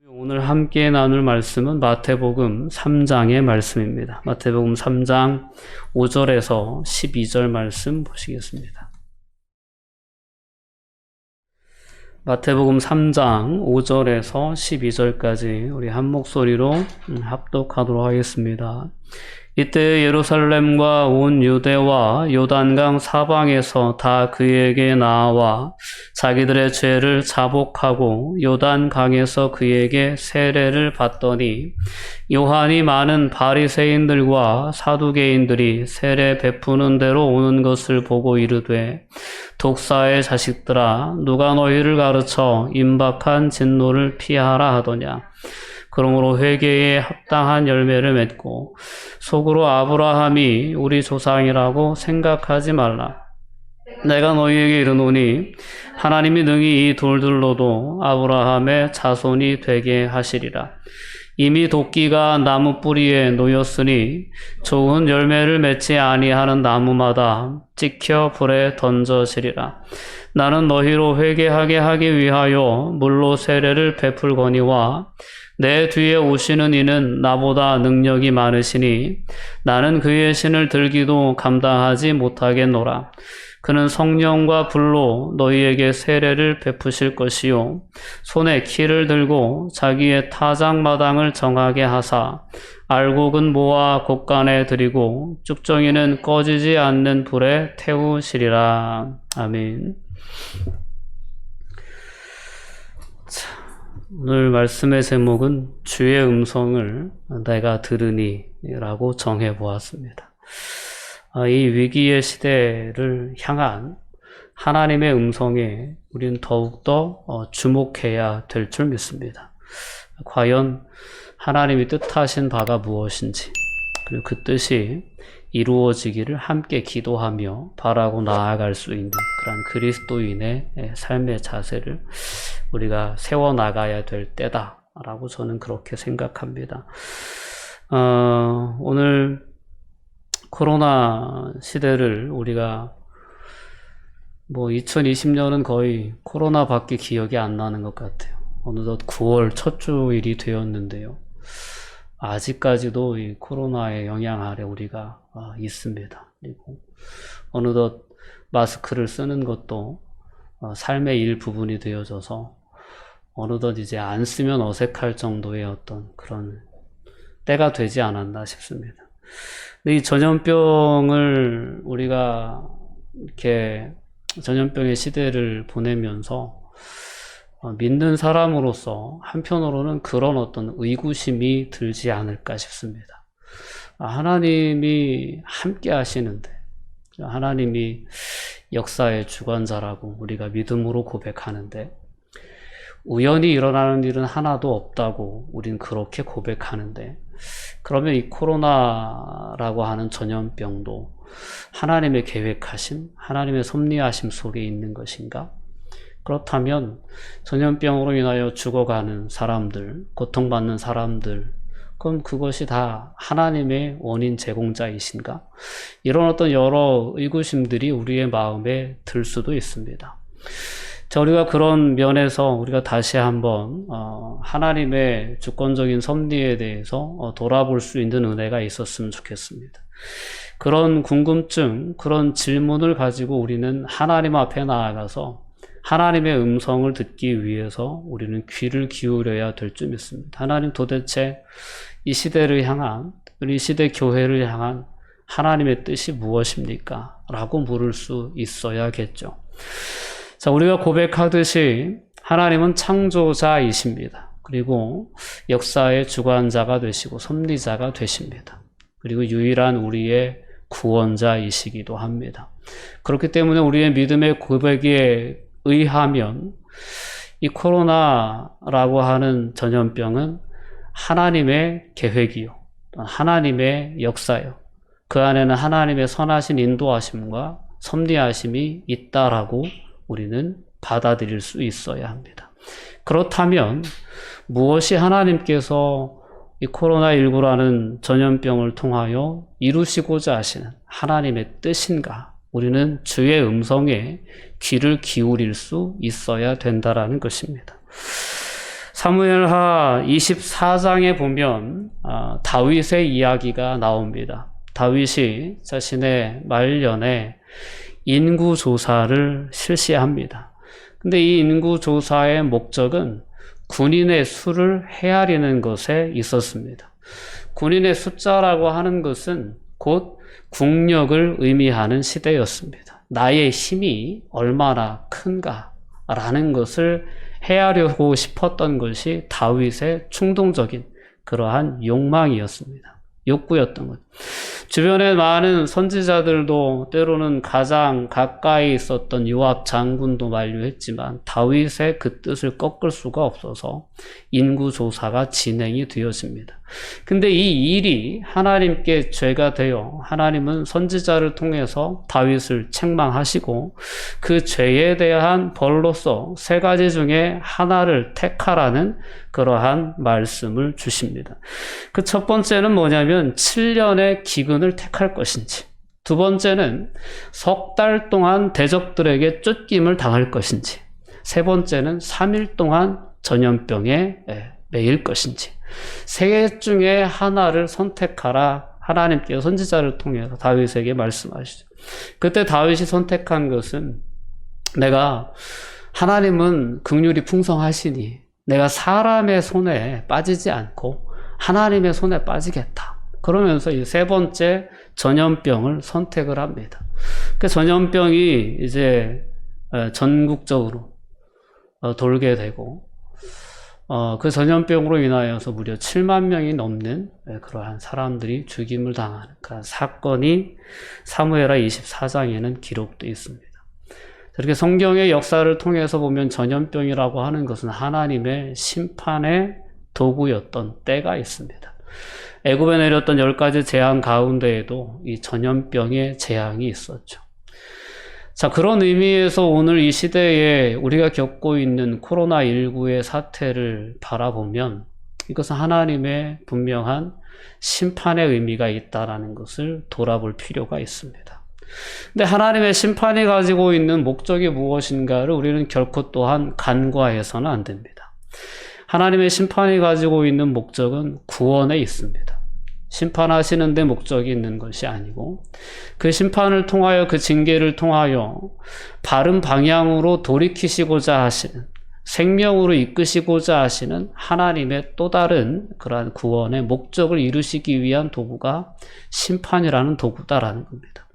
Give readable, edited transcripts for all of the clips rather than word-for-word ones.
오늘 함께 나눌 말씀은 마태복음 3장의 말씀입니다. 마태복음 3장 5절에서 12절 말씀 보시겠습니다. 마태복음 3장 5절에서 12절까지 우리 한 목소리로 합독하도록 하겠습니다. 이때 예루살렘과 온 유대와 요단강 사방에서 다 그에게 나와 자기들의 죄를 자복하고 요단강에서 그에게 세례를 받더니 요한이 많은 바리새인들과 사두개인들이 세례 베푸는 대로 오는 것을 보고 이르되 독사의 자식들아 누가 너희를 가르쳐 임박한 진노를 피하라 하더냐. 그러므로 회개에 합당한 열매를 맺고 속으로 아브라함이 우리 조상이라고 생각하지 말라. 내가 너희에게 이르노니 하나님이 능히 이 돌들로도 아브라함의 자손이 되게 하시리라. 이미 도끼가 나무 뿌리에 놓였으니 좋은 열매를 맺지 아니하는 나무마다 찍혀 불에 던져지리라. 나는 너희로 회개하게 하기 위하여 물로 세례를 베풀거니와 내 뒤에 오시는 이는 나보다 능력이 많으시니 나는 그의 신을 들기도 감당하지 못하겠노라. 그는 성령과 불로 너희에게 세례를 베푸실 것이요 손에 키를 들고 자기의 타작마당을 정하게 하사 알곡은 모아 곳간에 들이고 쭉정이는 꺼지지 않는 불에 태우시리라. 아멘. 오늘 말씀의 제목은 주의 음성을 내가 들으니 라고 정해 보았습니다. 이 위기의 시대를 향한 하나님의 음성에 우리는 더욱더 주목해야 될 줄 믿습니다. 과연 하나님이 뜻하신 바가 무엇인지, 그리고 그 뜻이 이루어지기를 함께 기도하며 바라고 나아갈 수 있는 그런 그리스도인의 삶의 자세를 우리가 세워나가야 될 때다라고 저는 그렇게 생각합니다. 오늘 코로나 시대를 우리가 2020년은 거의 코로나밖에 기억이 안 나는 것 같아요. 어느덧 9월 첫 주일이 되었는데요. 아직까지도 이 코로나의 영향 아래 우리가 있습니다. 그리고 어느덧 마스크를 쓰는 것도 삶의 일부분이 되어져서 어느덧 이제 안 쓰면 어색할 정도의 어떤 그런 때가 되지 않았나 싶습니다. 이 전염병을 우리가 이렇게 전염병의 시대를 보내면서 믿는 사람으로서 한편으로는 그런 어떤 의구심이 들지 않을까 싶습니다. 하나님이 함께 하시는데, 하나님이 역사의 주관자라고 우리가 믿음으로 고백하는데, 우연히 일어나는 일은 하나도 없다고 우린 그렇게 고백하는데, 그러면 이 코로나라고 하는 전염병도 하나님의 계획하심, 하나님의 섭리하심 속에 있는 것인가? 그렇다면 전염병으로 인하여 죽어가는 사람들, 고통받는 사람들, 그럼 그것이 다 하나님의 원인 제공자이신가? 이런 어떤 여러 의구심들이 우리의 마음에 들 수도 있습니다. 자, 우리가 그런 면에서 우리가 다시 한번 하나님의 주권적인 섭리에 대해서 돌아볼 수 있는 은혜가 있었으면 좋겠습니다. 그런 궁금증, 그런 질문을 가지고 우리는 하나님 앞에 나아가서 하나님의 음성을 듣기 위해서 우리는 귀를 기울여야 될 줄 믿습니다. 하나님, 도대체 이 시대를 향한, 우리 시대 교회를 향한 하나님의 뜻이 무엇입니까? 라고 물을 수 있어야겠죠. 자, 우리가 고백하듯이 하나님은 창조자이십니다. 그리고 역사의 주관자가 되시고 섭리자가 되십니다. 그리고 유일한 우리의 구원자이시기도 합니다. 그렇기 때문에 우리의 믿음의 고백에 의하면 이 코로나라고 하는 전염병은 하나님의 계획이요, 하나님의 역사요, 그 안에는 하나님의 선하신 인도하심과 섭리하심이 있다라고 우리는 받아들일 수 있어야 합니다. 그렇다면 무엇이 하나님께서 이 코로나19라는 전염병을 통하여 이루시고자 하시는 하나님의 뜻인가? 우리는 주의 음성에 귀를 기울일 수 있어야 된다라는 것입니다. 사무엘하 24장에 보면 다윗의 이야기가 나옵니다. 다윗이 자신의 말년에 인구조사를 실시합니다. 근데 이 인구조사의 목적은 군인의 수를 헤아리는 것에 있었습니다. 군인의 숫자라고 하는 것은 곧 국력을 의미하는 시대였습니다. 나의 힘이 얼마나 큰가라는 것을 헤아려고 싶었던 것이 다윗의 충동적인 그러한 욕망이었습니다. 욕구였던 것. 주변에 많은 선지자들도 때로는 가장 가까이 있었던 요압 장군도 만류했지만 다윗의 그 뜻을 꺾을 수가 없어서 인구조사가 진행이 되어집니다. 근데 이 일이 하나님께 죄가 되어 하나님은 선지자를 통해서 다윗을 책망하시고 그 죄에 대한 벌로서 3가지 중에 하나를 택하라는 그러한 말씀을 주십니다. 그 첫 번째는 뭐냐면 7년의 기근을 택할 것인지, 두 번째는 석 달 동안 대적들에게 쫓김을 당할 것인지, 세 번째는 3일 동안 전염병에 매일 것인지, 3개 중에 하나를 선택하라 하나님께서 선지자를 통해서 다윗에게 말씀하시죠. 그때 다윗이 선택한 것은 하나님은 긍휼이 풍성하시니 내가 사람의 손에 빠지지 않고 하나님의 손에 빠지겠다. 그러면서 이 3번째 전염병을 선택을 합니다. 그 전염병이 이제 전국적으로 돌게 되고 그 전염병으로 인하여서 무려 7만 명이 넘는 그러한 사람들이 죽임을 당하는 그런 사건이 사무엘하 24장에는 기록되어 있습니다. 이렇게 성경의 역사를 통해서 보면 전염병이라고 하는 것은 하나님의 심판의 도구였던 때가 있습니다. 애굽에 내렸던 10가지 재앙 가운데에도 이 전염병의 재앙이 있었죠. 자, 그런 의미에서 오늘 이 시대에 우리가 겪고 있는 코로나19의 사태를 바라보면 이것은 하나님의 분명한 심판의 의미가 있다는 것을 돌아볼 필요가 있습니다. 근데 하나님의 심판이 가지고 있는 목적이 무엇인가를 우리는 결코 또한 간과해서는 안 됩니다. 하나님의 심판이 가지고 있는 목적은 구원에 있습니다. 심판하시는 데 목적이 있는 것이 아니고 그 심판을 통하여 그 징계를 통하여 바른 방향으로 돌이키시고자 하시는 생명으로 이끄시고자 하시는 하나님의 또 다른 그러한 구원의 목적을 이루시기 위한 도구가 심판이라는 도구다라는 겁니다.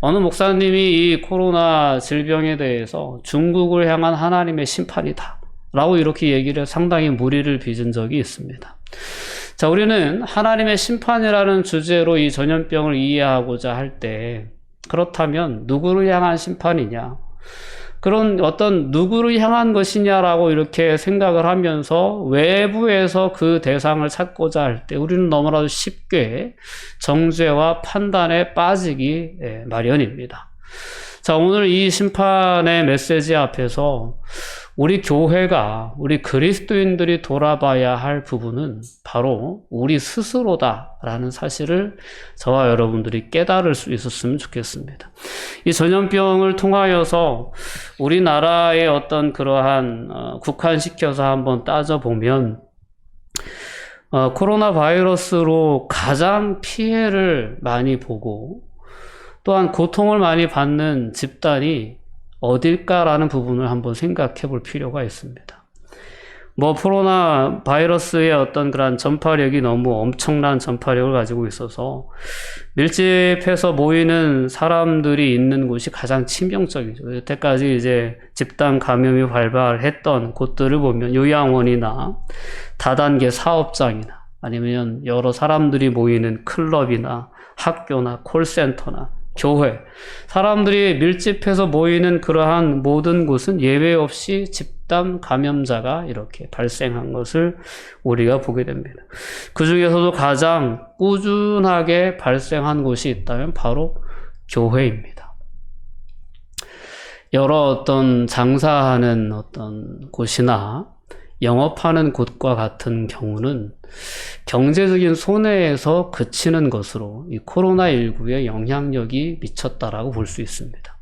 어느 목사님이 이 코로나 질병에 대해서 중국을 향한 하나님의 심판이다 라고 이렇게 얘기를 상당히 무리를 빚은 적이 있습니다. 자, 우리는 하나님의 심판이라는 주제로 이 전염병을 이해하고자 할 때 그렇다면 누구를 향한 심판이냐, 그런 어떤 누구를 향한 것이냐라고 이렇게 생각을 하면서 외부에서 그 대상을 찾고자 할 때 우리는 너무나도 쉽게 정죄와 판단에 빠지기 마련입니다. 자, 오늘 이 심판의 메시지 앞에서 우리 교회가, 우리 그리스도인들이 돌아봐야 할 부분은 바로 우리 스스로다라는 사실을 저와 여러분들이 깨달을 수 있었으면 좋겠습니다. 이 전염병을 통하여서 우리나라의 어떤 그러한 국한시켜서 한번 따져보면 코로나 바이러스로 가장 피해를 많이 보고 또한 고통을 많이 받는 집단이 어딜까라는 부분을 한번 생각해 볼 필요가 있습니다. 코로나 바이러스의 어떤 그런 전파력이 너무 엄청난 전파력을 가지고 있어서 밀집해서 모이는 사람들이 있는 곳이 가장 치명적이죠. 여태까지 이제 집단 감염이 발발했던 곳들을 보면 요양원이나 다단계 사업장이나 아니면 여러 사람들이 모이는 클럽이나 학교나 콜센터나 교회, 사람들이 밀집해서 모이는 그러한 모든 곳은 예외 없이 집단 감염자가 이렇게 발생한 것을 우리가 보게 됩니다. 그 중에서도 가장 꾸준하게 발생한 곳이 있다면 바로 교회입니다. 여러 어떤 장사하는 어떤 곳이나 영업하는 곳과 같은 경우는 경제적인 손해에서 그치는 것으로 이 코로나19의 영향력이 미쳤다라고 볼 수 있습니다.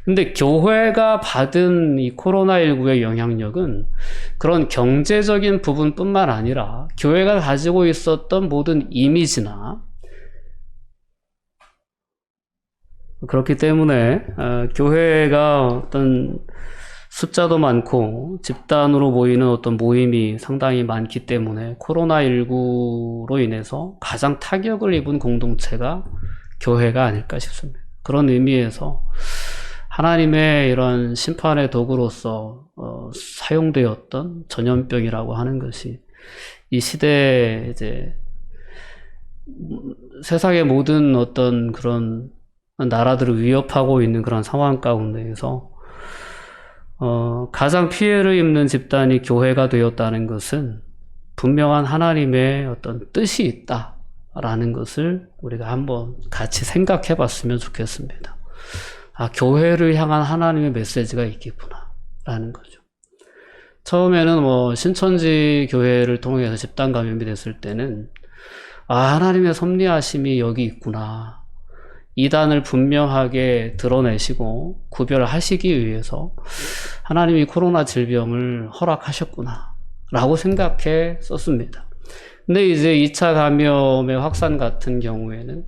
근데 교회가 받은 이 코로나19의 영향력은 그런 경제적인 부분뿐만 아니라 교회가 가지고 있었던 모든 이미지나, 그렇기 때문에 교회가 어떤 숫자도 많고 집단으로 모이는 어떤 모임이 상당히 많기 때문에 코로나19로 인해서 가장 타격을 입은 공동체가 교회가 아닐까 싶습니다. 그런 의미에서 하나님의 이런 심판의 도구로서 사용되었던 전염병이라고 하는 것이 이 시대에 이제 세상의 모든 어떤 그런 나라들을 위협하고 있는 그런 상황 가운데에서 가장 피해를 입는 집단이 교회가 되었다는 것은 분명한 하나님의 어떤 뜻이 있다라는 것을 우리가 한번 같이 생각해 봤으면 좋겠습니다. 아, 교회를 향한 하나님의 메시지가 있겠구나라는 거죠. 처음에는 신천지 교회를 통해서 집단 감염이 됐을 때는 하나님의 섭리하심이 여기 있구나. 이단을 분명하게 드러내시고 구별하시기 위해서 하나님이 코로나 질병을 허락하셨구나 라고 생각해 썼습니다. 근데 이제 2차 감염의 확산 같은 경우에는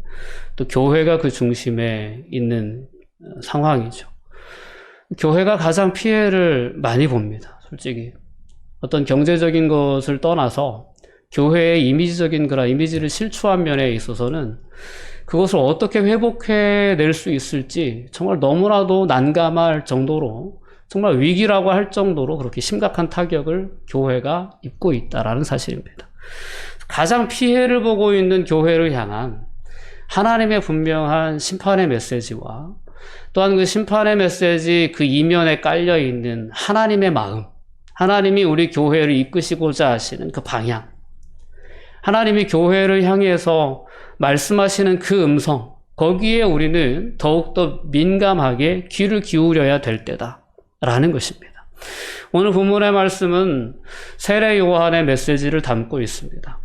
또 교회가 그 중심에 있는 상황이죠. 교회가 가장 피해를 많이 봅니다. 솔직히 어떤 경제적인 것을 떠나서 교회의 이미지적인 그런 이미지를 실추한 면에 있어서는 그것을 어떻게 회복해낼 수 있을지 정말 너무나도 난감할 정도로, 정말 위기라고 할 정도로 그렇게 심각한 타격을 교회가 입고 있다라는 사실입니다. 가장 피해를 보고 있는 교회를 향한 하나님의 분명한 심판의 메시지와 또한 그 심판의 메시지 그 이면에 깔려 있는 하나님의 마음, 하나님이 우리 교회를 이끄시고자 하시는 그 방향, 하나님이 교회를 향해서 말씀하시는 그 음성, 거기에 우리는 더욱더 민감하게 귀를 기울여야 될 때다라는 것입니다. 오늘 본문의 말씀은 세례 요한의 메시지를 담고 있습니다.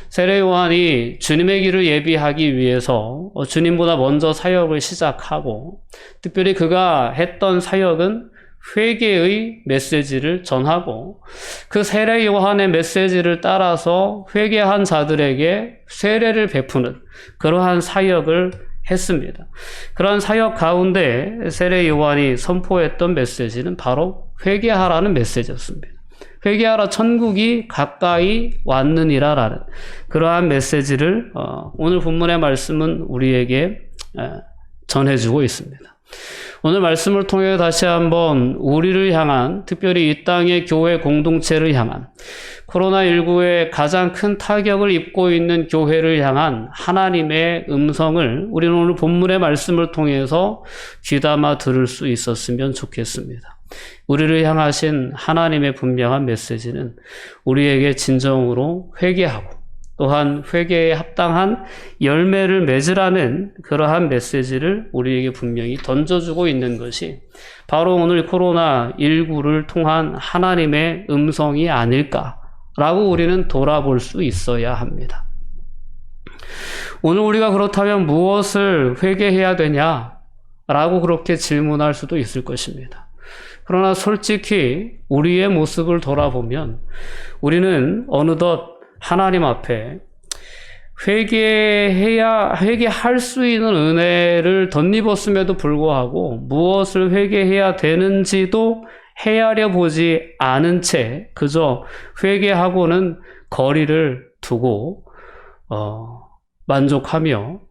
세례 요한이 주님의 길을 예비하기 위해서 주님보다 먼저 사역을 시작하고, 특별히 그가 했던 사역은 회개의 메시지를 전하고, 그 세례 요한의 메시지를 따라서 회개한 자들에게 세례를 베푸는 그러한 사역을 했습니다. 그러한 사역 가운데 세례 요한이 선포했던 메시지는 바로 회개하라는 메시지였습니다. 회개하라, 천국이 가까이 왔느니라라는 그러한 메시지를 오늘 본문의 말씀은 우리에게 전해주고 있습니다. 오늘 말씀을 통해 다시 한번 우리를 향한, 특별히 이 땅의 교회 공동체를 향한, 코로나19의 가장 큰 타격을 입고 있는 교회를 향한 하나님의 음성을 우리는 오늘 본문의 말씀을 통해서 귀담아 들을 수 있었으면 좋겠습니다. 우리를 향하신 하나님의 분명한 메시지는 우리에게 진정으로 회개하고 또한 회개에 합당한 열매를 맺으라는 그러한 메시지를 우리에게 분명히 던져주고 있는 것이 바로 오늘 코로나19를 통한 하나님의 음성이 아닐까라고 우리는 돌아볼 수 있어야 합니다. 오늘 우리가 그렇다면 무엇을 회개해야 되냐라고 그렇게 질문할 수도 있을 것입니다. 그러나 솔직히 우리의 모습을 돌아보면 우리는 어느덧 하나님 앞에 회개할 수 있는 은혜를 덧입었음에도 불구하고 무엇을 회개해야 되는지도 헤아려 보지 않은 채 그저 회개하고는 거리를 두고 만족하며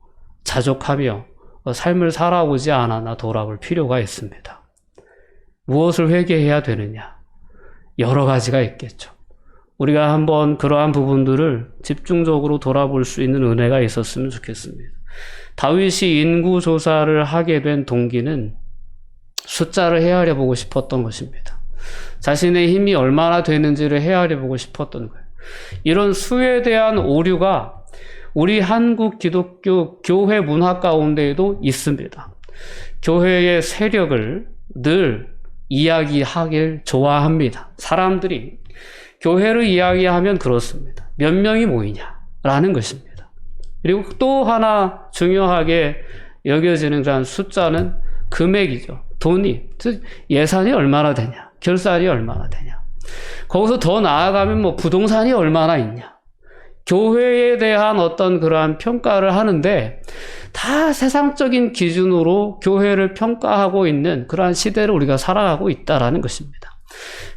자족하며 삶을 살아오지 않았나 돌아볼 필요가 있습니다. 무엇을 회개해야 되느냐? 여러 가지가 있겠죠. 우리가 한번 그러한 부분들을 집중적으로 돌아볼 수 있는 은혜가 있었으면 좋겠습니다. 다윗이 인구 조사를 하게 된 동기는 숫자를 헤아려 보고 싶었던 것입니다. 자신의 힘이 얼마나 되는지를 헤아려 보고 싶었던 거예요. 이런 수에 대한 오류가 우리 한국 기독교 교회 문화 가운데에도 있습니다. 교회의 세력을 늘 이야기하길 좋아합니다. 사람들이 교회를 이야기하면 그렇습니다. 몇 명이 모이냐라는 것입니다. 그리고 또 하나 중요하게 여겨지는 그런 숫자는 금액이죠. 돈이, 즉 예산이 얼마나 되냐, 결산이 얼마나 되냐. 거기서 더 나아가면 뭐 부동산이 얼마나 있냐. 교회에 대한 어떤 그러한 평가를 하는데 다 세상적인 기준으로 교회를 평가하고 있는 그러한 시대를 우리가 살아가고 있다라는 것입니다.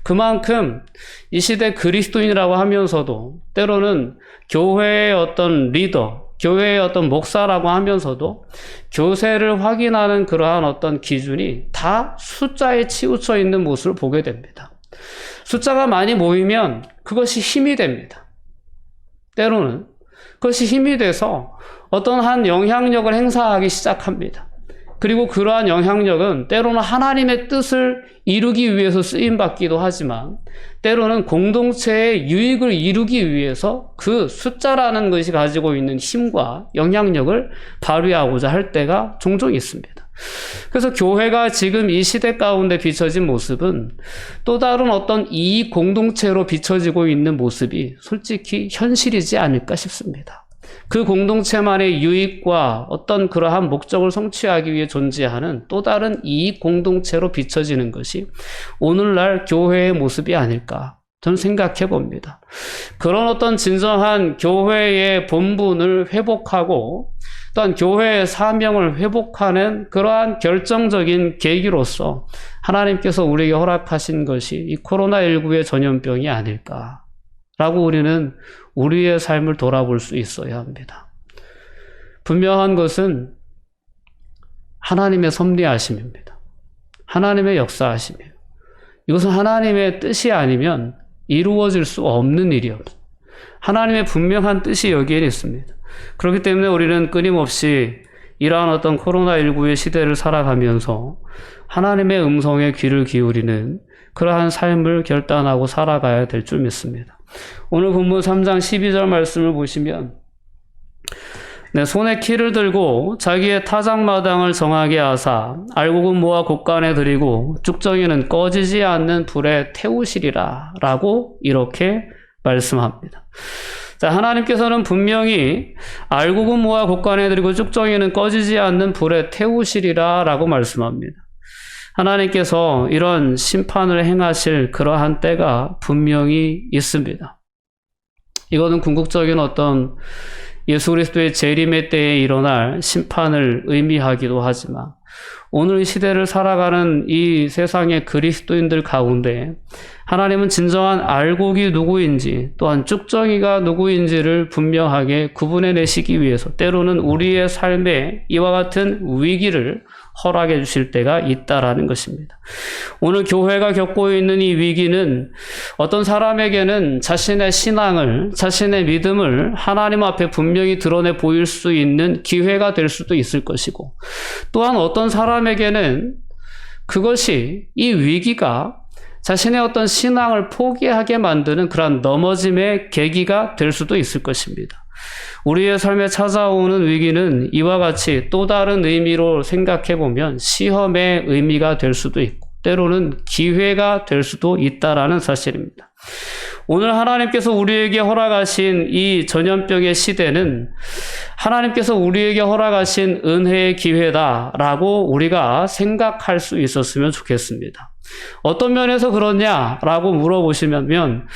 그만큼 이 시대 그리스도인이라고 하면서도 때로는 교회의 어떤 리더, 교회의 어떤 목사라고 하면서도 교세를 확인하는 그러한 어떤 기준이 다 숫자에 치우쳐 있는 모습을 보게 됩니다. 숫자가 많이 모이면 그것이 힘이 됩니다. 때로는 그것이 힘이 돼서 어떤 한 영향력을 행사하기 시작합니다. 그리고 그러한 영향력은 때로는 하나님의 뜻을 이루기 위해서 쓰임받기도 하지만 때로는 공동체의 유익을 이루기 위해서 그 숫자라는 것이 가지고 있는 힘과 영향력을 발휘하고자 할 때가 종종 있습니다. 그래서 교회가 지금 이 시대 가운데 비춰진 모습은 또 다른 어떤 이익 공동체로 비춰지고 있는 모습이 솔직히 현실이지 않을까 싶습니다. 그 공동체만의 유익과 어떤 그러한 목적을 성취하기 위해 존재하는 또 다른 이익 공동체로 비춰지는 것이 오늘날 교회의 모습이 아닐까 저는 생각해 봅니다. 그런 어떤 진정한 교회의 본분을 회복하고 또한 교회의 사명을 회복하는 그러한 결정적인 계기로서 하나님께서 우리에게 허락하신 것이 이 코로나19의 전염병이 아닐까라고 우리는 우리의 삶을 돌아볼 수 있어야 합니다. 분명한 것은 하나님의 섭리하심입니다. 하나님의 역사하심이에요. 이것은 하나님의 뜻이 아니면 이루어질 수 없는 일이옵니다. 하나님의 분명한 뜻이 여기에 있습니다. 그렇기 때문에 우리는 끊임없이 이러한 어떤 코로나19의 시대를 살아가면서 하나님의 음성에 귀를 기울이는 그러한 삶을 결단하고 살아가야 될 줄 믿습니다. 오늘 본문 3장 12절 말씀을 보시면 내 손에 키를 들고 자기의 타작마당을 정하게 하사 알곡은 모아 곳간에 들이고 쭉정이는 꺼지지 않는 불에 태우시리라 라고 이렇게 말씀합니다. 자, 하나님께서는 분명히 알곡은 모아 곳간에 들이고 쭉정이는 꺼지지 않는 불에 태우시리라 라고 말씀합니다. 하나님께서 이런 심판을 행하실 그러한 때가 분명히 있습니다. 이거는 궁극적인 어떤 예수 그리스도의 재림의 때에 일어날 심판을 의미하기도 하지만 오늘 이 시대를 살아가는 이 세상의 그리스도인들 가운데 하나님은 진정한 알곡이 누구인지 또한 쭉정이가 누구인지를 분명하게 구분해내시기 위해서 때로는 우리의 삶에 이와 같은 위기를 허락해 주실 때가 있다라는 것입니다. 오늘 교회가 겪고 있는 이 위기는 어떤 사람에게는 자신의 신앙을, 자신의 믿음을 하나님 앞에 분명히 드러내 보일 수 있는 기회가 될 수도 있을 것이고 또한 어떤 사람에게는 그것이 이 위기가 자신의 어떤 신앙을 포기하게 만드는 그런 넘어짐의 계기가 될 수도 있을 것입니다. 우리의 삶에 찾아오는 위기는 이와 같이 또 다른 의미로 생각해 보면 시험의 의미가 될 수도 있고 때로는 기회가 될 수도 있다라는 사실입니다. 오늘 하나님께서 우리에게 허락하신 이 전염병의 시대는 하나님께서 우리에게 허락하신 은혜의 기회다라고 우리가 생각할 수 있었으면 좋겠습니다. 어떤 면에서 그러냐라고 물어보시면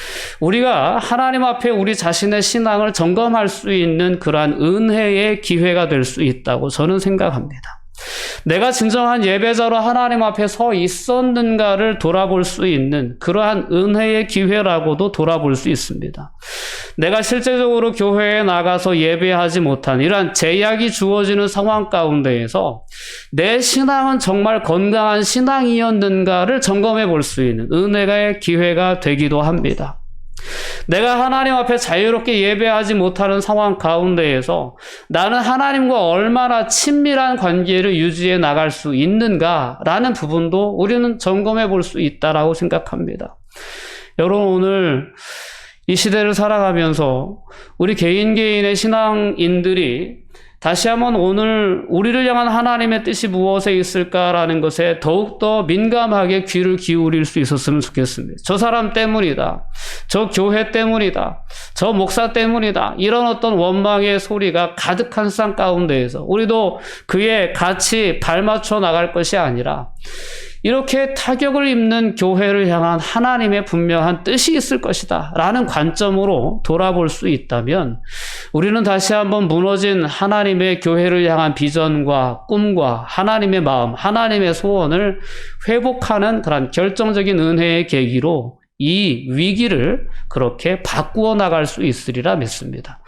우리가 하나님 앞에 우리 자신의 신앙을 점검할 수 있는 그러한 은혜의 기회가 될 수 있다고 저는 생각합니다. 내가 진정한 예배자로 하나님 앞에 서 있었는가를 돌아볼 수 있는 그러한 은혜의 기회라고도 돌아볼 수 있습니다. 내가 실제적으로 교회에 나가서 예배하지 못한 이러한 제약이 주어지는 상황 가운데에서 내 신앙은 정말 건강한 신앙이었는가를 점검해 볼 수 있는 은혜의 기회가 되기도 합니다. 내가 하나님 앞에 자유롭게 예배하지 못하는 상황 가운데에서 나는 하나님과 얼마나 친밀한 관계를 유지해 나갈 수 있는가라는 부분도 우리는 점검해 볼 수 있다라고 생각합니다. 여러분, 오늘 이 시대를 살아가면서 우리 개인의 신앙인들이 다시 한번 오늘 우리를 향한 하나님의 뜻이 무엇에 있을까라는 것에 더욱더 민감하게 귀를 기울일 수 있었으면 좋겠습니다. 저 사람 때문이다. 저 교회 때문이다. 저 목사 때문이다. 이런 어떤 원망의 소리가 가득한 쌍 가운데에서 우리도 그에 같이 발맞춰 나갈 것이 아니라 이렇게 타격을 입는 교회를 향한 하나님의 분명한 뜻이 있을 것이다 라는 관점으로 돌아볼 수 있다면 우리는 다시 한번 무너진 하나님의 교회를 향한 비전과 꿈과 하나님의 마음, 하나님의 소원을 회복하는 그런 결정적인 은혜의 계기로 이 위기를 그렇게 바꾸어 나갈 수 있으리라 믿습니다.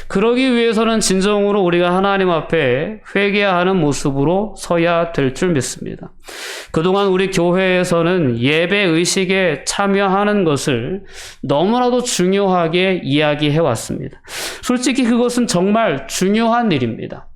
그러기 위해서는 진정으로 우리가 하나님 앞에 회개하는 모습으로 서야 될 줄 믿습니다. 그동안 우리 교회에서는 예배 의식에 참여하는 것을 너무나도 중요하게 이야기해 왔습니다. 솔직히 그것은 정말 중요한 일입니다.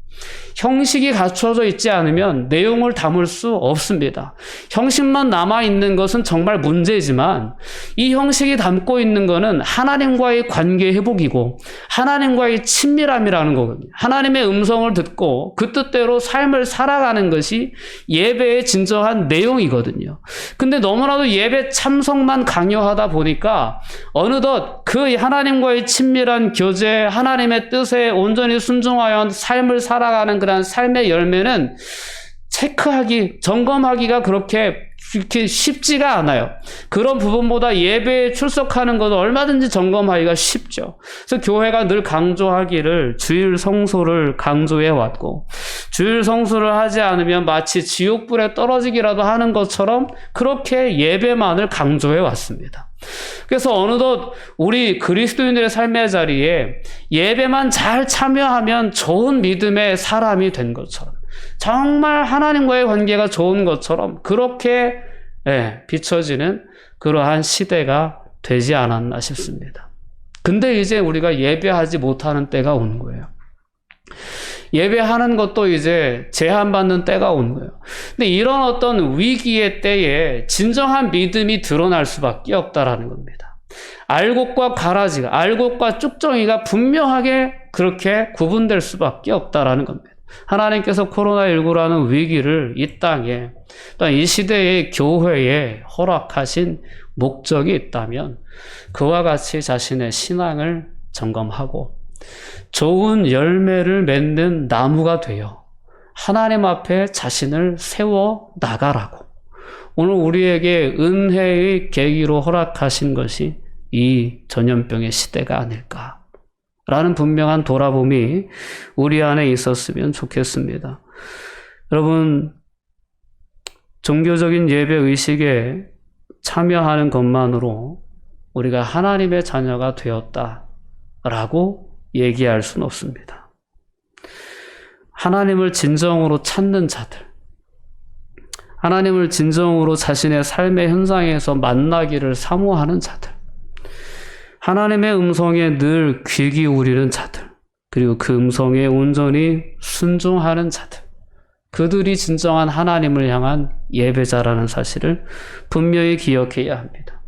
형식이 갖춰져 있지 않으면 내용을 담을 수 없습니다. 형식만 남아있는 것은 정말 문제지만 이 형식이 담고 있는 것은 하나님과의 관계 회복이고 하나님과의 친밀함이라는 거거든요. 하나님의 음성을 듣고 그 뜻대로 삶을 살아가는 것이 예배의 진정한 내용이거든요. 근데 너무나도 예배 참석만 강요하다 보니까 어느덧 그 하나님과의 친밀한 교제, 하나님의 뜻에 온전히 순종하여 삶을 살아가는 그런 삶의 열매는 체크하기, 점검하기가 그렇게 쉽지가 않아요. 그런 부분보다 예배에 출석하는 것은 얼마든지 점검하기가 쉽죠. 그래서 교회가 늘 강조하기를 주일 성소를 강조해 왔고 주일 성소를 하지 않으면 마치 지옥불에 떨어지기라도 하는 것처럼 그렇게 예배만을 강조해 왔습니다. 그래서 어느덧 우리 그리스도인들의 삶의 자리에 예배만 잘 참여하면 좋은 믿음의 사람이 된 것처럼 정말 하나님과의 관계가 좋은 것처럼 그렇게 비춰지는 그러한 시대가 되지 않았나 싶습니다. 근데 이제 우리가 예배하지 못하는 때가 온 거예요. 예배하는 것도 이제 제한받는 때가 온 거예요. 근데 이런 어떤 위기의 때에 진정한 믿음이 드러날 수밖에 없다라는 겁니다. 알곡과 가라지가, 알곡과 쭉정이가 분명하게 그렇게 구분될 수밖에 없다라는 겁니다. 하나님께서 코로나19라는 위기를 이 땅에, 또 이 시대의 교회에 허락하신 목적이 있다면 그와 같이 자신의 신앙을 점검하고 좋은 열매를 맺는 나무가 되어 하나님 앞에 자신을 세워 나가라고 오늘 우리에게 은혜의 계기로 허락하신 것이 이 전염병의 시대가 아닐까라는 분명한 돌아봄이 우리 안에 있었으면 좋겠습니다. 여러분, 종교적인 예배 의식에 참여하는 것만으로 우리가 하나님의 자녀가 되었다라고 얘기할 수는 없습니다. 하나님을 진정으로 찾는 자들, 하나님을 진정으로 자신의 삶의 현장에서 만나기를 사모하는 자들, 하나님의 음성에 늘 귀 기울이는 자들, 그리고 그 음성에 온전히 순종하는 자들, 그들이 진정한 하나님을 향한 예배자라는 사실을 분명히 기억해야 합니다.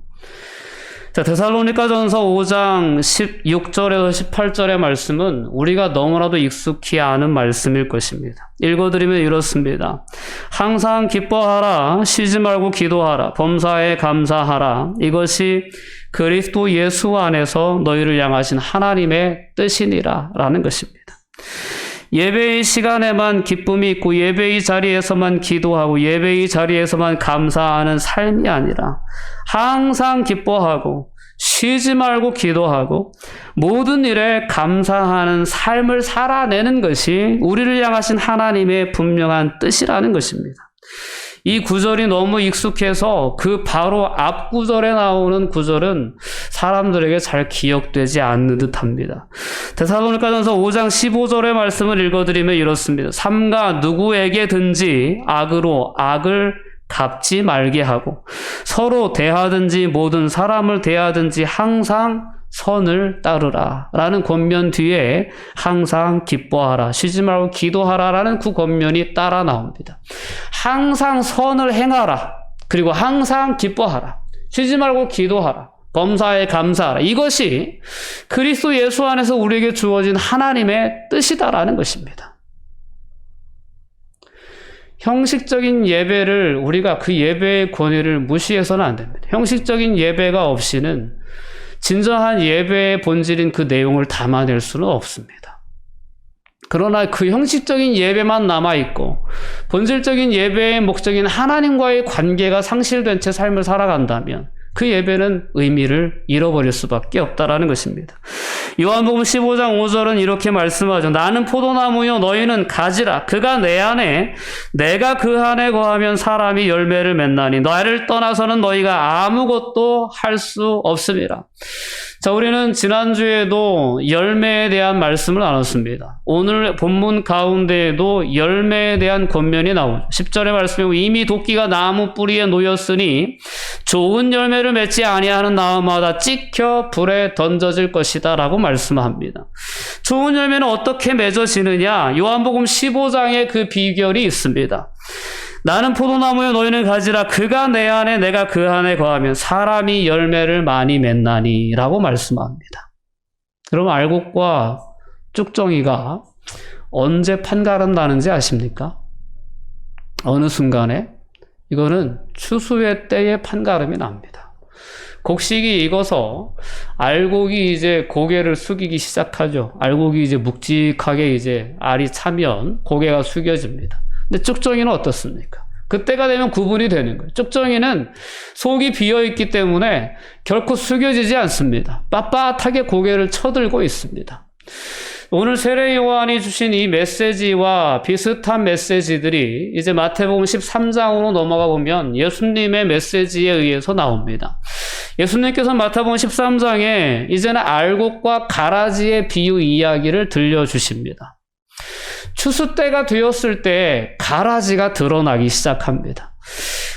자, 데살로니가전서 5장 16절에서 18절의 말씀은 우리가 너무나도 익숙히 아는 말씀일 것입니다. 읽어드리면 이렇습니다. 항상 기뻐하라, 쉬지 말고 기도하라, 범사에 감사하라. 이것이 그리스도 예수 안에서 너희를 향하신 하나님의 뜻이니라 라는 것입니다. 예배의 시간에만 기쁨이 있고 예배의 자리에서만 기도하고 예배의 자리에서만 감사하는 삶이 아니라 항상 기뻐하고 쉬지 말고 기도하고 모든 일에 감사하는 삶을 살아내는 것이 우리를 향하신 하나님의 분명한 뜻이라는 것입니다. 이 구절이 너무 익숙해서 그 바로 앞 구절에 나오는 구절은 사람들에게 잘 기억되지 않는 듯합니다. 데살로니가전서 5장 15절의 말씀을 읽어드리면 이렇습니다. 삼가 누구에게든지 악으로 악을 갚지 말게 하고 서로 대하든지 모든 사람을 대하든지 항상 선을 따르라 라는 권면 뒤에 항상 기뻐하라, 쉬지 말고 기도하라 라는 그 권면이 따라 나옵니다. 항상 선을 행하라, 그리고 항상 기뻐하라, 쉬지 말고 기도하라, 범사에 감사하라. 이것이 그리스도 예수 안에서 우리에게 주어진 하나님의 뜻이다라는 것입니다. 형식적인 예배를 우리가 그 예배의 권위를 무시해서는 안 됩니다. 형식적인 예배가 없이는 진정한 예배의 본질인 그 내용을 담아낼 수는 없습니다. 그러나 그 형식적인 예배만 남아있고 본질적인 예배의 목적인 하나님과의 관계가 상실된 채 삶을 살아간다면 그 예배는 의미를 잃어버릴 수밖에 없다라는 것입니다. 요한복음 15장 5절은 이렇게 말씀하죠. 나는 포도나무요 너희는 가지라. 그가 내 안에 내가 그 안에 거하면 사람이 열매를 맺나니 나를 떠나서는 너희가 아무것도 할 수 없습니다. 자, 우리는 지난주에도 열매에 대한 말씀을 나눴습니다. 오늘 본문 가운데에도 열매에 대한 권면이 나오죠. 10절의 말씀에 이미 도끼가 나무 뿌리에 놓였으니 좋은 열매를 맺지 아니하는 나무마다 찍혀 불에 던져질 것이다 라고 말씀합니다. 좋은 열매는 어떻게 맺어지느냐? 요한복음 15장에 그 비결이 있습니다. 나는 포도나무에 너희는 가지라. 그가 내 안에 내가 그 안에 거하면 사람이 열매를 많이 맺나니 라고 말씀합니다. 그럼 알곡과 쭉정이가 언제 판가름 나는지 아십니까? 어느 순간에? 이거는 추수의 때에 판가름이 납니다. 곡식이 익어서 알곡이 이제 고개를 숙이기 시작하죠. 알곡이 이제 묵직하게 이제 알이 차면 고개가 숙여집니다. 근데 쭉정이는 어떻습니까? 그때가 되면 구분이 되는 거예요. 쭉정이는 속이 비어있기 때문에 결코 숙여지지 않습니다. 빳빳하게 고개를 쳐들고 있습니다. 오늘 세례 요한이 주신 이 메시지와 비슷한 메시지들이 이제 마태복음 13장으로 넘어가 보면 예수님의 메시지에 의해서 나옵니다. 예수님께서 마태복음 13장에 이제는 알곡과 가라지의 비유 이야기를 들려주십니다. 추수 때가 되었을 때 가라지가 드러나기 시작합니다.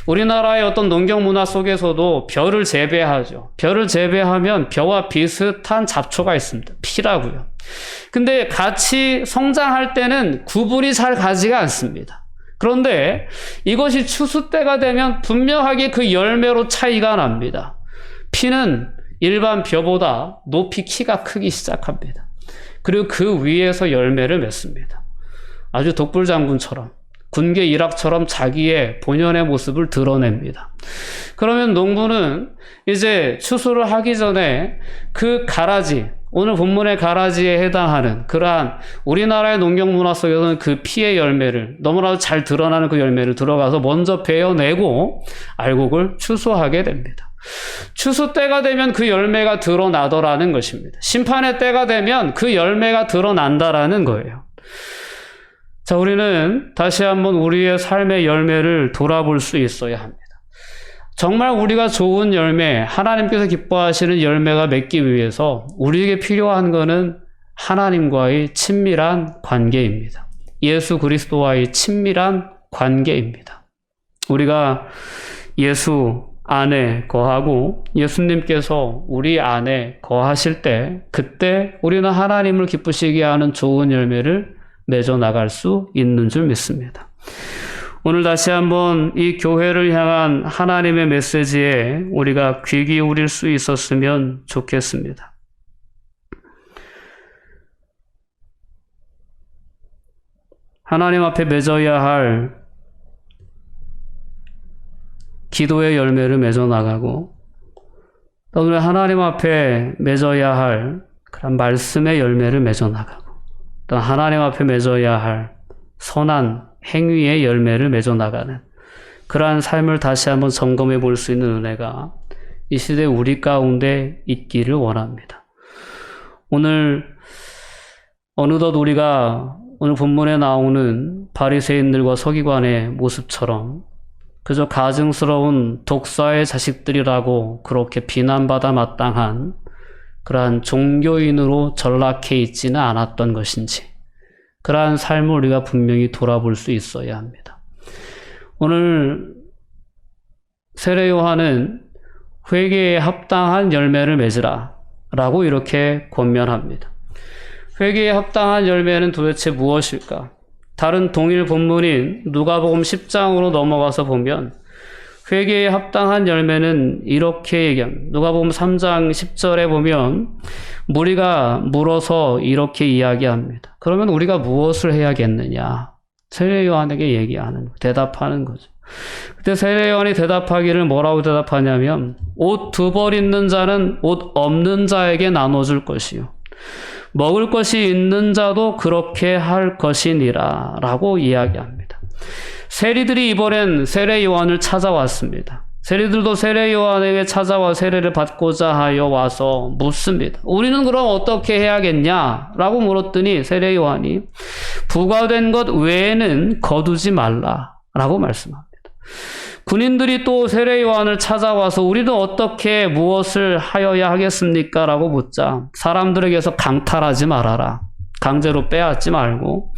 우리나라의 어떤 농경 문화 속에서도 벼를 재배하죠. 벼를 재배하면 벼와 비슷한 잡초가 있습니다. 피라고요. 근데 같이 성장할 때는 구분이 잘 가지가 않습니다. 그런데 이것이 추수 때가 되면 분명하게 그 열매로 차이가 납니다. 피는 일반 벼보다 높이 키가 크기 시작합니다. 그리고 그 위에서 열매를 맺습니다. 아주 독불장군처럼 군계 일학처럼 자기의 본연의 모습을 드러냅니다. 그러면 농부는 이제 추수를 하기 전에 그 가라지, 오늘 본문의 가라지에 해당하는 그러한 우리나라의 농경 문화 속에서는 그 피의 열매를, 너무나도 잘 드러나는 그 열매를 들어가서 먼저 베어내고 알곡을 추수하게 됩니다. 추수 때가 되면 그 열매가 드러나더라는 것입니다. 심판의 때가 되면 그 열매가 드러난다라는 거예요. 자, 우리는 다시 한번 우리의 삶의 열매를 돌아볼 수 있어야 합니다. 정말 우리가 좋은 열매, 하나님께서 기뻐하시는 열매가 맺기 위해서 우리에게 필요한 것은 하나님과의 친밀한 관계입니다. 예수 그리스도와의 친밀한 관계입니다. 우리가 예수 안에 거하고 예수님께서 우리 안에 거하실 때, 그때 우리는 하나님을 기쁘시게 하는 좋은 열매를 맺어 나갈 수 있는 줄 믿습니다. 오늘 다시 한번 이 교회를 향한 하나님의 메시지에 우리가 귀 기울일 수 있었으면 좋겠습니다. 하나님 앞에 맺어야 할 기도의 열매를 맺어 나가고, 또 오늘 하나님 앞에 맺어야 할 그런 말씀의 열매를 맺어 나가고, 또 하나님 앞에 맺어야 할 선한 행위의 열매를 맺어 나가는 그러한 삶을 다시 한번 점검해 볼 수 있는 은혜가 이 시대 우리 가운데 있기를 원합니다. 오늘 어느덧 우리가 오늘 본문에 나오는 바리새인들과 서기관의 모습처럼 그저 가증스러운 독사의 자식들이라고 그렇게 비난받아 마땅한 그러한 종교인으로 전락해 있지는 않았던 것인지, 그러한 삶을 우리가 분명히 돌아볼 수 있어야 합니다. 오늘 세례 요한은 회개에 합당한 열매를 맺으라 라고 이렇게 권면합니다. 회개에 합당한 열매는 도대체 무엇일까? 다른 동일 본문인 누가복음 10장으로 넘어가서 보면 회개에 합당한 열매는 이렇게 얘기합니다. 누가복음 3장 10절에 보면 무리가 물어서 이렇게 이야기합니다. 그러면 우리가 무엇을 해야겠느냐? 세례 요한에게 대답하는 거죠. 그때 세례 요한이 대답하기를 뭐라고 대답하냐면 옷 2벌 있는 자는 옷 없는 자에게 나눠줄 것이요 먹을 것이 있는 자도 그렇게 할 것이니라 라고 이야기합니다. 세리들이 이번엔 세례 요한을 찾아왔습니다. 세리들도 세례 요한에게 찾아와 세례를 받고자 하여 와서 묻습니다. 우리는 그럼 어떻게 해야겠냐? 라고 물었더니 세례 요한이 부과된 것 외에는 거두지 말라 라고 말씀합니다. 군인들이 또 세례 요한을 찾아와서 우리는 어떻게 무엇을 하여야 하겠습니까? 라고 묻자 사람들에게서 강탈하지 말아라. 강제로 빼앗지 말고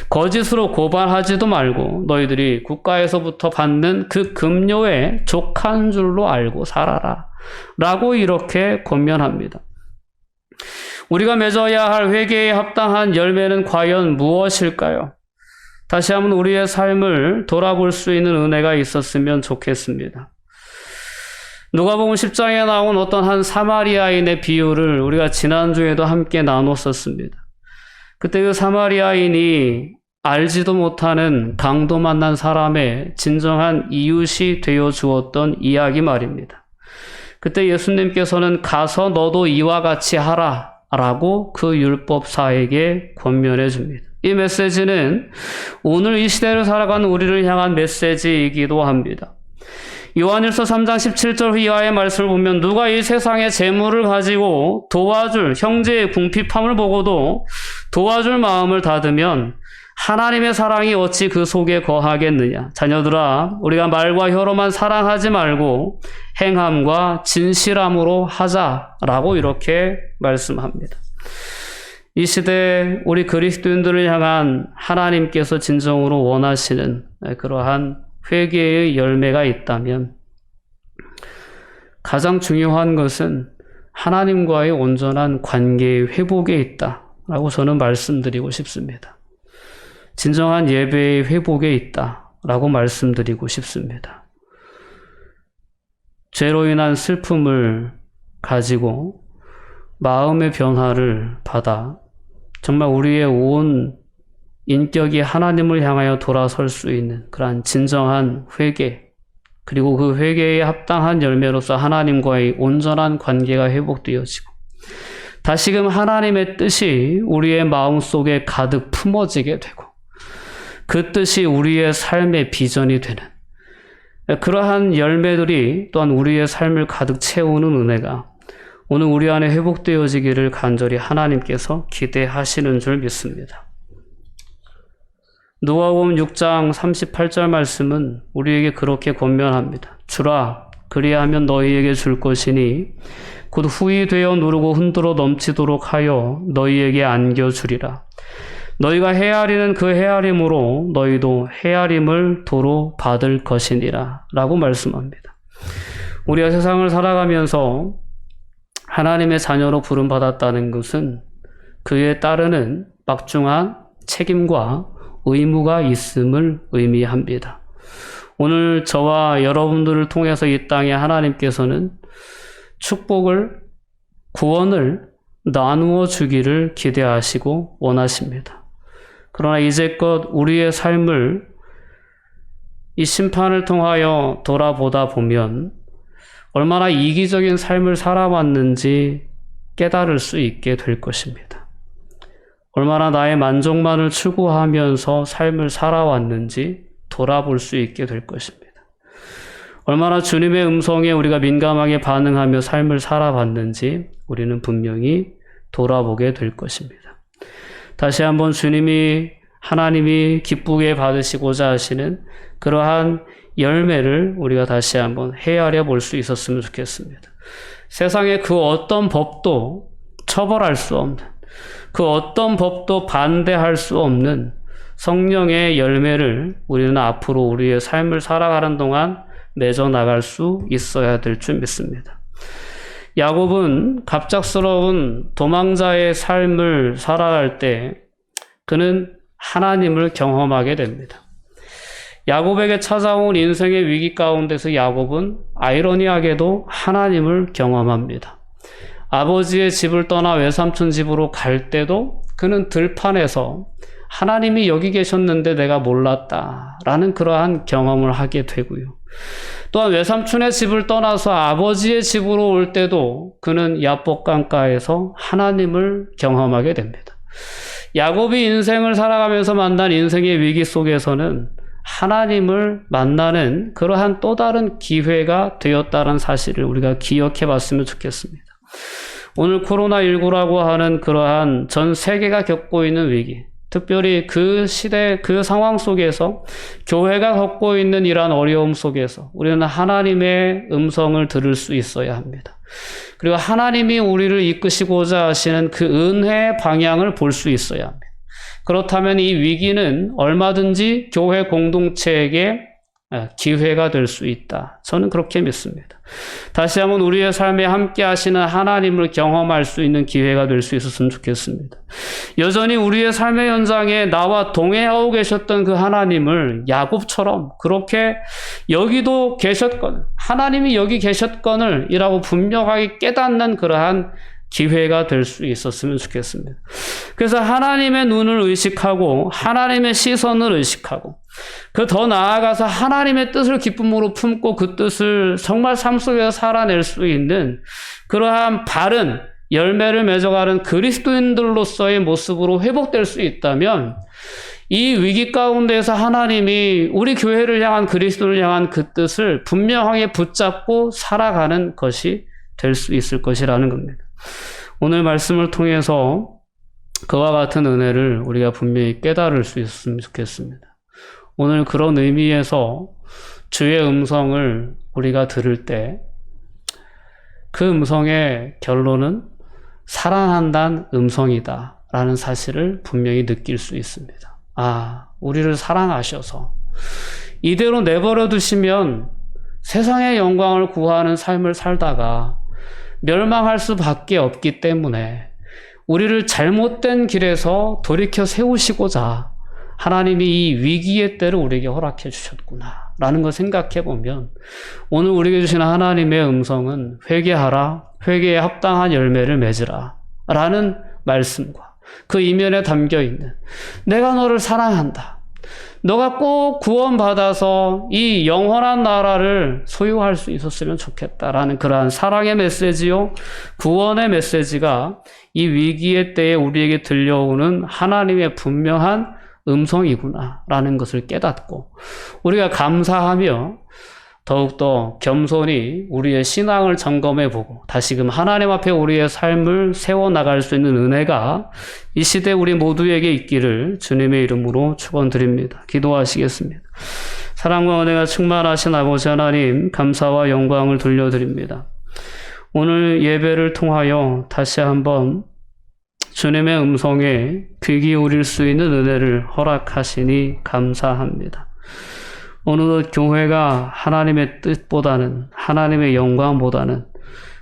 거짓으로 고발하지도 말고 너희들이 국가에서부터 받는 그 급료에 족한 줄로 알고 살아라 라고 이렇게 권면합니다. 우리가 맺어야 할 회개에 합당한 열매는 과연 무엇일까요? 다시 한번 우리의 삶을 돌아볼 수 있는 은혜가 있었으면 좋겠습니다. 누가복음 10장에 나온 어떤 한 사마리아인의 비유를 우리가 지난주에도 함께 나눴었습니다. 그때 그 사마리아인이 알지도 못하는 강도 만난 사람의 진정한 이웃이 되어 주었던 이야기 말입니다. 그때 예수님께서는 가서 너도 이와 같이 하라 라고 그 율법사에게 권면해 줍니다. 이 메시지는 오늘 이 시대를 살아가는 우리를 향한 메시지이기도 합니다. 요한일서 3장 17절 이하의 말씀을 보면 누가 이 세상의 재물을 가지고 도와줄 형제의 궁핍함을 보고도 도와줄 마음을 닫으면 하나님의 사랑이 어찌 그 속에 거하겠느냐. 자녀들아 우리가 말과 혀로만 사랑하지 말고 행함과 진실함으로 하자라고 이렇게 말씀합니다. 이 시대에 우리 그리스도인들을 향한 하나님께서 진정으로 원하시는 그러한 회개의 열매가 있다면 가장 중요한 것은 하나님과의 온전한 관계의 회복에 있다라고 저는 말씀드리고 싶습니다. 진정한 예배의 회복에 있다라고 말씀드리고 싶습니다. 죄로 인한 슬픔을 가지고 마음의 변화를 받아 정말 우리의 온 인격이 하나님을 향하여 돌아설 수 있는 그러한 진정한 회개, 그리고 그 회개에 합당한 열매로서 하나님과의 온전한 관계가 회복되어지고 다시금 하나님의 뜻이 우리의 마음속에 가득 품어지게 되고 그 뜻이 우리의 삶의 비전이 되는 그러한 열매들이 또한 우리의 삶을 가득 채우는 은혜가 오늘 우리 안에 회복되어지기를 간절히 하나님께서 기대하시는 줄 믿습니다. 누가복음 6장 38절 말씀은 우리에게 그렇게 권면합니다. 주라 그리하면 너희에게 줄 것이니 곧 후히 되어 누르고 흔들어 넘치도록 하여 너희에게 안겨주리라. 너희가 헤아리는 그 헤아림으로 너희도 헤아림을 도로 받을 것이니라 라고 말씀합니다. 우리가 세상을 살아가면서 하나님의 자녀로 부름받았다는 것은 그에 따르는 막중한 책임과 의무가 있음을 의미합니다. 오늘 저와 여러분들을 통해서 이 땅에 하나님께서는 축복을, 구원을 나누어 주기를 기대하시고 원하십니다. 그러나 이제껏 우리의 삶을 이 심판을 통하여 돌아보다 보면 얼마나 이기적인 삶을 살아왔는지 깨달을 수 있게 될 것입니다. 얼마나 나의 만족만을 추구하면서 삶을 살아왔는지 돌아볼 수 있게 될 것입니다. 얼마나 주님의 음성에 우리가 민감하게 반응하며 삶을 살아봤는지 우리는 분명히 돌아보게 될 것입니다. 다시 한번 하나님이 기쁘게 받으시고자 하시는 그러한 열매를 우리가 다시 한번 헤아려 볼 수 있었으면 좋겠습니다. 세상의 그 어떤 법도 처벌할 수 없는, 그 어떤 법도 반대할 수 없는 성령의 열매를 우리는 앞으로 우리의 삶을 살아가는 동안 맺어 나갈 수 있어야 될 줄 믿습니다. 야곱은 갑작스러운 도망자의 삶을 살아갈 때 그는 하나님을 경험하게 됩니다. 야곱에게 찾아온 인생의 위기 가운데서 야곱은 아이러니하게도 하나님을 경험합니다. 아버지의 집을 떠나 외삼촌 집으로 갈 때도 그는 들판에서 하나님이 여기 계셨는데 내가 몰랐다라는 그러한 경험을 하게 되고요. 또한 외삼촌의 집을 떠나서 아버지의 집으로 올 때도 그는 야복 강가에서 하나님을 경험하게 됩니다. 야곱이 인생을 살아가면서 만난 인생의 위기 속에서는 하나님을 만나는 그러한 또 다른 기회가 되었다는 사실을 우리가 기억해 봤으면 좋겠습니다. 오늘 코로나19라고 하는 그러한 전 세계가 겪고 있는 위기, 특별히 그 시대, 그 상황 속에서 교회가 겪고 있는 이러한 어려움 속에서 우리는 하나님의 음성을 들을 수 있어야 합니다. 그리고 하나님이 우리를 이끄시고자 하시는 그 은혜의 방향을 볼 수 있어야 합니다. 그렇다면 이 위기는 얼마든지 교회 공동체에게 기회가 될 수 있다. 저는 그렇게 믿습니다. 다시 한번 우리의 삶에 함께 하시는 하나님을 경험할 수 있는 기회가 될 수 있었으면 좋겠습니다. 여전히 우리의 삶의 현장에 나와 동행하고 계셨던 그 하나님을 야곱처럼 그렇게 여기도 계셨거늘, 하나님이 여기 계셨거늘 이라고 분명하게 깨닫는 그러한 기회가 될 수 있었으면 좋겠습니다. 그래서 하나님의 눈을 의식하고 하나님의 시선을 의식하고 그 더 나아가서 하나님의 뜻을 기쁨으로 품고 그 뜻을 정말 삶 속에서 살아낼 수 있는 그러한 바른 열매를 맺어가는 그리스도인들로서의 모습으로 회복될 수 있다면 이 위기 가운데서 하나님이 우리 교회를 향한 그리스도를 향한 그 뜻을 분명하게 붙잡고 살아가는 것이 될 수 있을 것이라는 겁니다. 오늘 말씀을 통해서 그와 같은 은혜를 우리가 분명히 깨달을 수 있었으면 좋겠습니다. 오늘 그런 의미에서 주의 음성을 우리가 들을 때 그 음성의 결론은 사랑한다는 음성이다 라는 사실을 분명히 느낄 수 있습니다. 아, 우리를 사랑하셔서 이대로 내버려 두시면 세상의 영광을 구하는 삶을 살다가 멸망할 수밖에 없기 때문에 우리를 잘못된 길에서 돌이켜 세우시고자 하나님이 이 위기의 때를 우리에게 허락해 주셨구나 라는 걸 생각해 보면 오늘 우리에게 주시는 하나님의 음성은 회개하라, 회개에 합당한 열매를 맺으라 라는 말씀과 그 이면에 담겨 있는 내가 너를 사랑한다, 너가 꼭 구원받아서 이 영원한 나라를 소유할 수 있었으면 좋겠다라는 그러한 사랑의 메시지요, 구원의 메시지가 이 위기의 때에 우리에게 들려오는 하나님의 분명한 음성이구나라는 것을 깨닫고 우리가 감사하며 더욱더 겸손히 우리의 신앙을 점검해보고 다시금 하나님 앞에 우리의 삶을 세워나갈 수 있는 은혜가 이 시대 우리 모두에게 있기를 주님의 이름으로 축원드립니다. 기도하시겠습니다. 사랑과 은혜가 충만하신 아버지 하나님, 감사와 영광을 돌려드립니다. 오늘 예배를 통하여 다시 한번 주님의 음성에 귀 기울일 수 있는 은혜를 허락하시니 감사합니다. 어느덧 교회가 하나님의 뜻보다는, 하나님의 영광보다는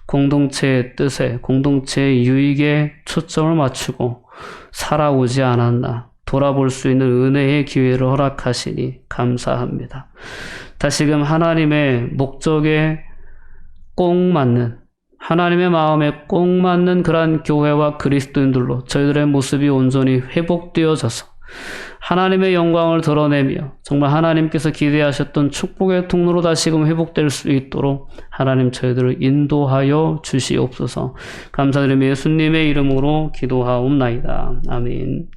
공동체의 뜻에, 공동체의 유익에 초점을 맞추고 살아오지 않았나 돌아볼 수 있는 은혜의 기회를 허락하시니 감사합니다. 다시금 하나님의 목적에 꼭 맞는, 하나님의 마음에 꼭 맞는 그러한 교회와 그리스도인들로 저희들의 모습이 온전히 회복되어져서 하나님의 영광을 드러내며 정말 하나님께서 기대하셨던 축복의 통로로 다시금 회복될 수 있도록 하나님 저희들을 인도하여 주시옵소서. 감사드리며 예수님의 이름으로 기도하옵나이다. 아멘.